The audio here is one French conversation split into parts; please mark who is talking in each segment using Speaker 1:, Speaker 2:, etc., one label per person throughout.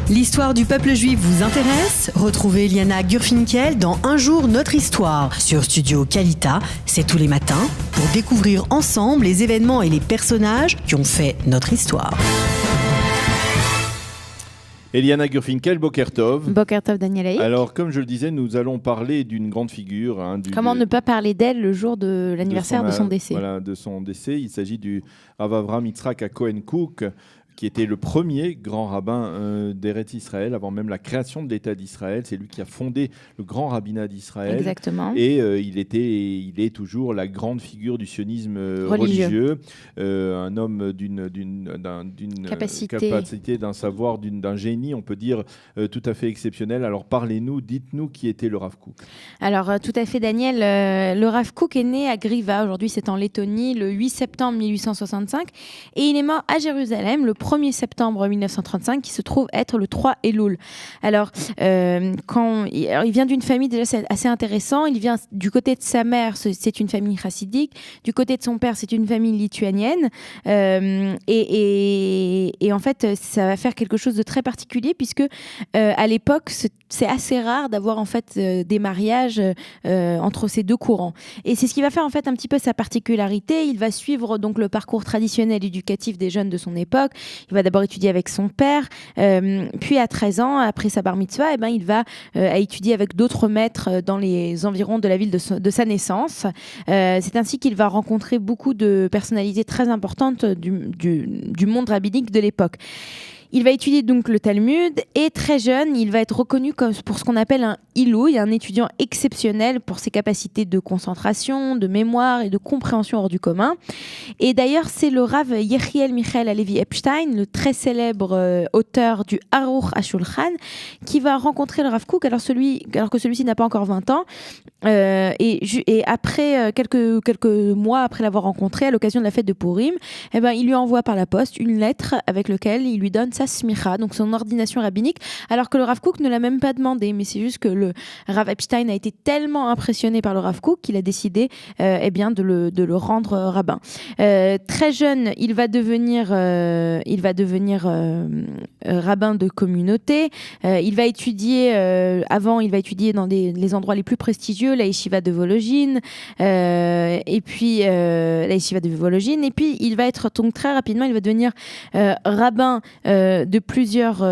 Speaker 1: L'histoire du peuple juif vous intéresse? Retrouvez Liana Gurfinkel dans Un jour notre histoire sur Studio Kalita. C'est tous les matins pour découvrir ensemble les événements et les personnages qui ont fait notre histoire.
Speaker 2: Eliana Gurfinkel, Boker Tov.
Speaker 3: Boker Tov, Daniel Haïk.
Speaker 2: Alors, comme je le disais, nous allons parler d'une grande figure.
Speaker 3: Comment ne pas parler d'elle le jour de l'anniversaire de son décès?
Speaker 2: Voilà, de son décès. Il s'agit du Rav Avram Yitzhak HaKohen Kook, qui était le premier grand rabbin d'Eretz Israël, avant même la création de l'État d'Israël. C'est lui qui a fondé le grand rabbinat d'Israël.
Speaker 3: Exactement.
Speaker 2: Et il est toujours la grande figure du sionisme religieux. Un homme d'une capacité, d'un savoir, d'un génie, on peut dire, tout à fait exceptionnel. Alors parlez-nous, dites-nous qui était le Rav Kook.
Speaker 3: Alors tout à fait, Daniel. Le Rav Kook est né à Griva, aujourd'hui c'est en Lettonie, le 8 septembre 1865. Et il est mort à Jérusalem le 1er septembre 1935, qui se trouve être le 3 Elul. Alors, il vient d'une famille, déjà c'est assez intéressant, il vient du côté de sa mère, c'est une famille chassidique, du côté de son père, c'est une famille lituanienne, et en fait, ça va faire quelque chose de très particulier, puisque à l'époque, c'est assez rare d'avoir en fait des mariages entre ces deux courants. Et c'est ce qui va faire en fait un petit peu sa particularité. Il va suivre donc le parcours traditionnel éducatif des jeunes de son époque. Il va d'abord étudier avec son père, puis à 13 ans, après sa bar mitzvah, il va étudier avec d'autres maîtres dans les environs de la ville de sa naissance. C'est ainsi qu'il va rencontrer beaucoup de personnalités très importantes du monde rabbinique de l'époque. Il va étudier donc le Talmud et très jeune, il va être reconnu pour ce qu'on appelle un Ilouï, un étudiant exceptionnel pour ses capacités de concentration, de mémoire et de compréhension hors du commun. Et d'ailleurs, c'est le Rav Yechiel Michael Halevi Epstein, le très célèbre auteur du Aruch HaShulchan, qui va rencontrer le Rav Kook alors que celui-ci n'a pas encore 20 ans. Et après, quelques mois après l'avoir rencontré, à l'occasion de la fête de Purim, il lui envoie par la poste une lettre avec laquelle il lui donne sa smicha, donc son ordination rabbinique, alors que le Rav Kook ne l'a même pas demandé, mais c'est juste que le Rav Epstein a été tellement impressionné par le Rav Kook qu'il a décidé de le rendre rabbin. Très jeune, il va devenir rabbin de communauté. Il va étudier dans les endroits les plus prestigieux, la yeshiva de Volojine, et puis il va être donc très rapidement, il va devenir rabbin de plusieurs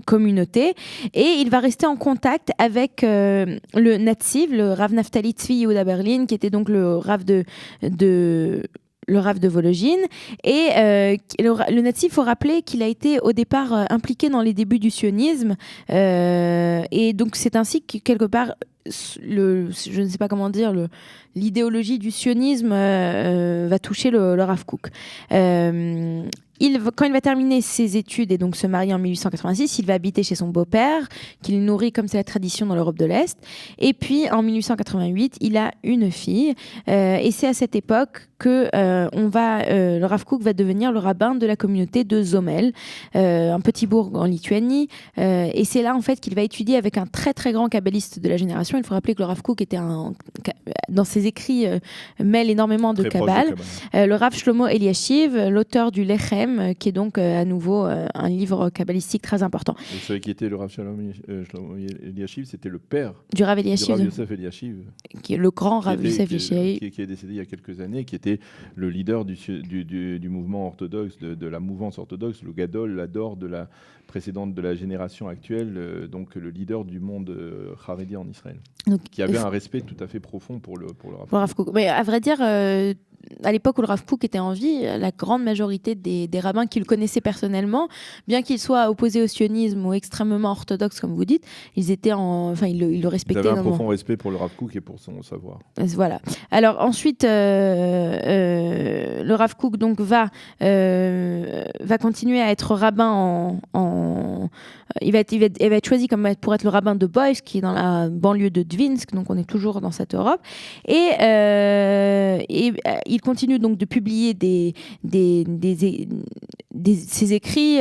Speaker 3: communautés, et il va rester en contact avec le Natziv, le Rav Naftali Tzvi Yehuda Berlin, qui était donc le Rav de Volojine. Et le Natziv, il faut rappeler qu'il a été au départ impliqué dans les débuts du sionisme, et donc c'est ainsi que quelque part je ne sais pas comment dire, l'idéologie du sionisme va toucher le Rav Kook. Quand il va terminer ses études et donc se marier en 1886, il va habiter chez son beau-père, qu'il nourrit comme c'est la tradition dans l'Europe de l'Est. Et puis en 1888, il a une fille. Et c'est à cette époque que le Rav Kook va devenir le rabbin de la communauté de Zomel, un petit bourg en Lituanie. Et c'est là en fait qu'il va étudier avec un très très grand kabbaliste de la génération. Il faut rappeler que le Rav Kook était dans ses écrits mêle énormément de Kabbale. Le Rav Shlomo Eliashiv, l'auteur du Lechem, qui est donc à nouveau un livre kabbalistique très important.
Speaker 2: Vous savez qui était le Rav Shlomo Eliashiv? C'était le père
Speaker 3: du Rav Eliashiv,
Speaker 2: du Rav Yosef Eliashiv,
Speaker 3: qui est le grand Rav Yosef Eliashiv,
Speaker 2: qui est décédé il y a quelques années, qui était le leader du mouvement orthodoxe, de la mouvance orthodoxe, le Gadol, l'Ador de la précédente de la génération actuelle, donc le leader du monde Haredi en Israël, donc, qui avait un respect tout à fait profond pour le Rav Kook.
Speaker 3: Mais à vrai dire, à l'époque où le Rav Kook était en vie, la grande majorité des rabbins qui le connaissaient personnellement, bien qu'ils soient opposés au sionisme ou extrêmement orthodoxes, comme vous dites, ils le respectaient.
Speaker 2: Ils avaient un profond respect pour le Rav Kook et pour son savoir.
Speaker 3: Voilà. Alors ensuite, le Rav Kook donc va continuer à être rabbin il va être choisi pour être le rabbin de Boïsk, qui est dans la banlieue de Dvinsk, donc on est toujours dans cette Europe. Et il il continue donc de publier ses écrits.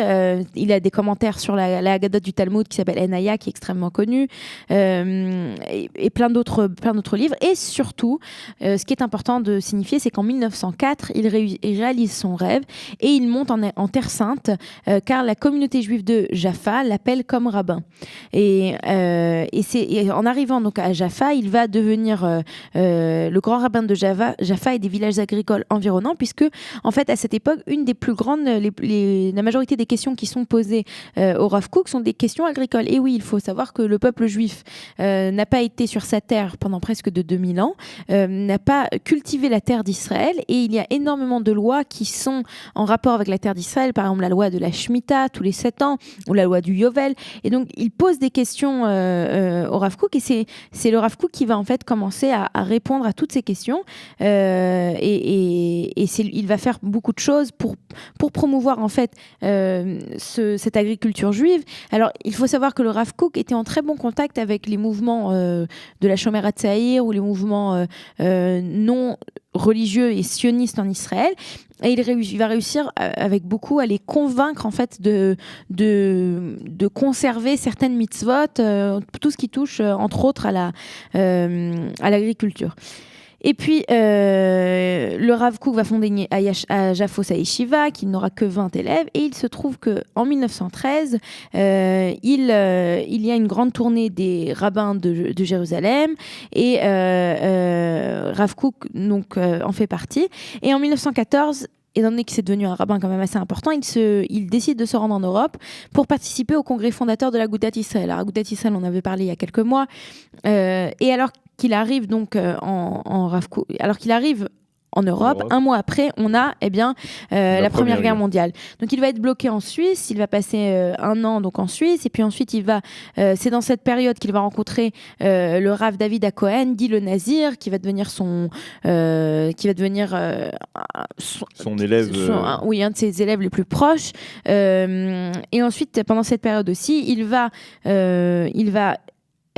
Speaker 3: Il a des commentaires sur la Haggadot du Talmud qui s'appelle Enaya, qui est extrêmement connu, et plein d'autres livres. Et surtout, ce qui est important de signifier, c'est qu'en 1904, il réalise son rêve et il monte en Terre Sainte, car la communauté juive de Jaffa l'appelle comme rabbin. Et en arrivant donc à Jaffa, il va devenir le grand rabbin de Jaffa et des villages agricoles environnants, puisque en fait à cette époque, une des plus grandes, la majorité des questions qui sont posées au Rav Kook sont des questions agricoles. Et oui, il faut savoir que le peuple juif n'a pas été sur sa terre pendant presque de 2000 ans, n'a pas cultivé la terre d'Israël, et il y a énormément de lois qui sont en rapport avec la terre d'Israël, par exemple la loi de la Shemitah tous les 7 ans, ou la loi du Yovel. Et donc il pose des questions au Rav Kook, et c'est le Rav Kook qui va en fait commencer à répondre à toutes ces questions, et il va faire beaucoup de choses pour promouvoir en fait cette agriculture juive. Alors il faut savoir que le Rav Kook était en très bon contact avec les mouvements de la Shomer HaTzaïr ou les mouvements non religieux et sionistes en Israël, et il va réussir avec beaucoup à les convaincre en fait de conserver certaines mitzvot, tout ce qui touche entre autres à l'agriculture. Et puis, le Rav Kook va fonder à Jaffo sa yeshiva, qui n'aura que 20 élèves. Et il se trouve qu'en 1913, il y a une grande tournée des rabbins de Jérusalem. Et Rav Kook donc, en fait partie. Et en 1914, étant donné que c'est devenu un rabbin quand même assez important, il décide de se rendre en Europe pour participer au congrès fondateur de l'Agudat Israël. Alors, Agudat Israël, on en avait parlé il y a quelques mois. Et alors qu'il arrive donc alors qu'il arrive en Europe, un mois après, on a la Première Guerre mondiale. Donc il va être bloqué en Suisse, il va passer 1 an donc en Suisse, et puis ensuite c'est dans cette période qu'il va rencontrer le Rav David HaKohen, dit le Nazir, qui va devenir son élève, un de ses élèves les plus proches. Et ensuite, pendant cette période aussi, il va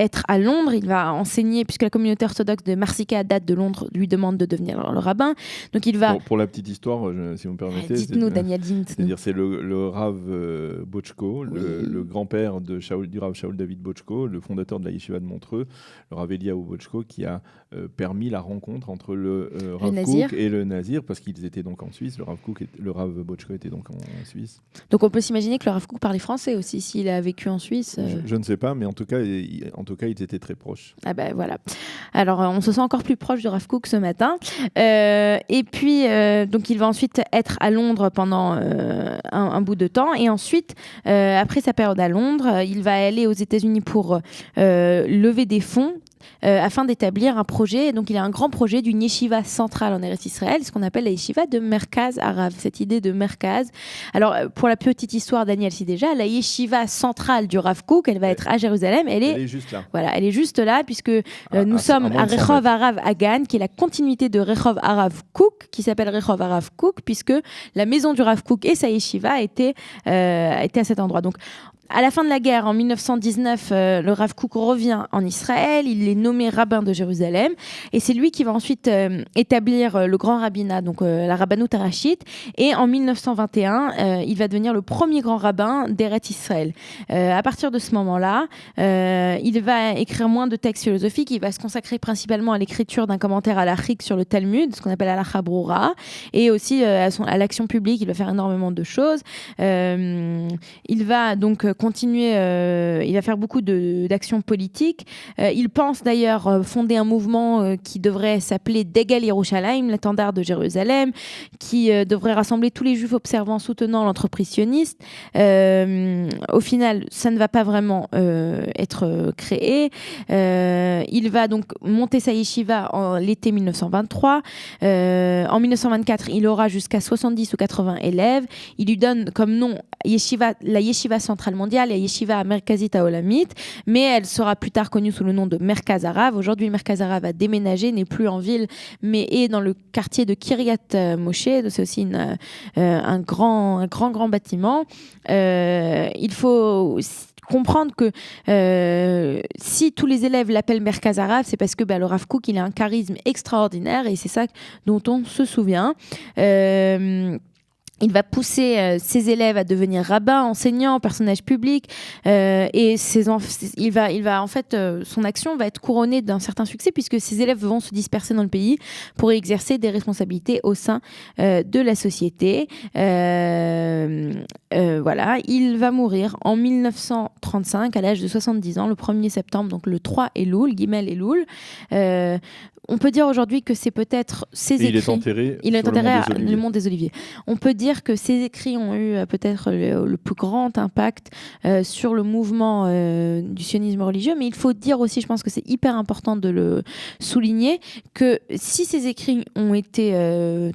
Speaker 3: être à Londres, il va enseigner, puisque la communauté orthodoxe de Marsica, date de Londres, lui demande de devenir le rabbin. Donc il va...
Speaker 2: Pour la petite histoire, si vous me permettez...
Speaker 3: Dites-nous, Daniel, dites-nous.
Speaker 2: C'est-à-dire, c'est le Rav Bochko, le grand-père du Rav Shaul David Bochko, le fondateur de la yeshiva de Montreux, le Rav Eliaou Bochko, qui a permis la rencontre entre le Rav Kook et le Nazir, parce qu'ils étaient donc en Suisse. Le Rav Bochko était donc en Suisse.
Speaker 3: Donc on peut s'imaginer que le Rav Kook parlait français aussi, s'il a vécu en Suisse.
Speaker 2: Je ne sais pas, mais en tout cas, ils étaient très proches.
Speaker 3: Ah ben voilà. Alors, on se sent encore plus proche de Rav Kook ce matin. Et puis, donc, il va ensuite être à Londres pendant un bout de temps. Et ensuite, après sa période à Londres, il va aller aux États-Unis pour lever des fonds afin d'établir un projet. Donc il a un grand projet d'une yeshiva centrale en Eretz Israël, ce qu'on appelle la yeshiva de Merkaz Arav, cette idée de Merkaz. Alors pour la petite histoire, Daniel, si déjà, la yeshiva centrale du Rav Kook, elle va être à Jérusalem. Elle est juste là. Voilà, elle est juste là, puisque nous sommes à Rehov Arav Hagan, qui est la continuité de Rehov Arav Kook, qui s'appelle Rehov Arav Kook, puisque la maison du Rav Kook et sa yeshiva étaient à cet endroit. Donc à la fin de la guerre, en 1919, le Rav Kook revient en Israël, il est nommé rabbin de Jérusalem, et c'est lui qui va ensuite établir le grand rabbinat, donc la rabbanout harashit, et en 1921, il va devenir le premier grand rabbin d'Eretz Israël. À partir de ce moment-là, il va écrire moins de textes philosophiques, il va se consacrer principalement à l'écriture d'un commentaire halachique sur le Talmud, ce qu'on appelle halacha brura, et aussi à l'action publique, il va faire énormément de choses. Il va donc continuer, il va faire beaucoup d'actions politiques. Il pense d'ailleurs fonder un mouvement qui devrait s'appeler Degel Yerushalayim, l'étendard de Jérusalem, qui devrait rassembler tous les juifs observants soutenant l'entreprise sioniste. Au final, ça ne va pas vraiment être créé. Il va donc monter sa yeshiva en l'été 1923. En 1924, il aura jusqu'à 70 ou 80 élèves. Il lui donne comme nom la yeshiva centrale mondiale, la yeshiva Merkazit Haolamit, mais elle sera plus tard connue sous le nom de Merkaz Arav. Aujourd'hui, Merkaz Arav a déménagé, n'est plus en ville, mais est dans le quartier de Kiryat Moshe. C'est aussi un grand bâtiment. Il faut comprendre que si tous les élèves l'appellent Merkaz Harav, c'est parce que le Rav Kook, il a un charisme extraordinaire et c'est ça dont on se souvient. Il va pousser ses élèves à devenir rabbins, enseignants, personnages publics, et il va en fait, son action va être couronnée d'un certain succès puisque ses élèves vont se disperser dans le pays pour exercer des responsabilités au sein de la société. Voilà, il va mourir en 1935 à l'âge de 70 ans, le 1er septembre, donc le 3 Elul, Gimel Elul. On peut dire aujourd'hui que c'est peut-être ses écrits.
Speaker 2: Il est enterré
Speaker 3: à le Mont des Oliviers. On peut dire que ses écrits ont eu peut-être le plus grand impact sur le mouvement du sionisme religieux, mais il faut dire aussi, je pense que c'est hyper important de le souligner, que si ces écrits ont été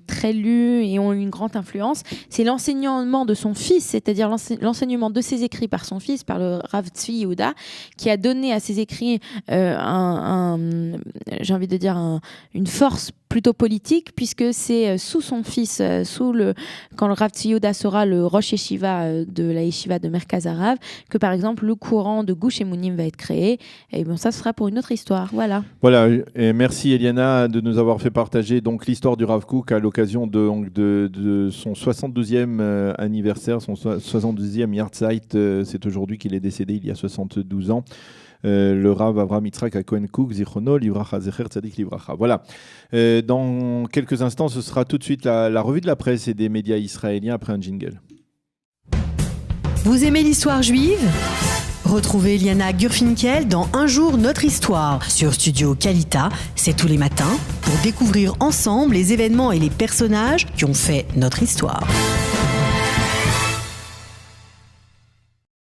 Speaker 3: très lus et ont eu une grande influence, c'est l'enseignement de son fils, c'est-à-dire l'enseignement de ses écrits par son fils, par le Rav Tzvi Yehuda, qui a donné à ses écrits j'ai envie de dire une force plutôt politique, puisque c'est sous son fils, quand le Rav Tzvi Yehuda sera le Rosh Yeshiva de la Yeshiva de Merkaz Harav, que par exemple le courant de Gush Emunim va être créé. Et bon, ça sera pour une autre histoire. Voilà.
Speaker 2: Et merci Eliana de nous avoir fait partager donc l'histoire du Rav Kook à l'occasion de son 72e anniversaire, son 72e Yahrzeit. C'est aujourd'hui qu'il est décédé il y a 72 ans. Le Rav Avraham Yitzhak Cohen Kook, Zichrono, Livracha Zecher Tzadik Livracha. Voilà. Dans quelques instants, ce sera tout de suite la revue de la presse et des médias israéliens après un jingle.
Speaker 1: Vous aimez l'histoire juive ? Retrouvez Liana Gurfinkel dans Un jour notre histoire sur Studio Kalita. C'est tous les matins pour découvrir ensemble les événements et les personnages qui ont fait notre histoire.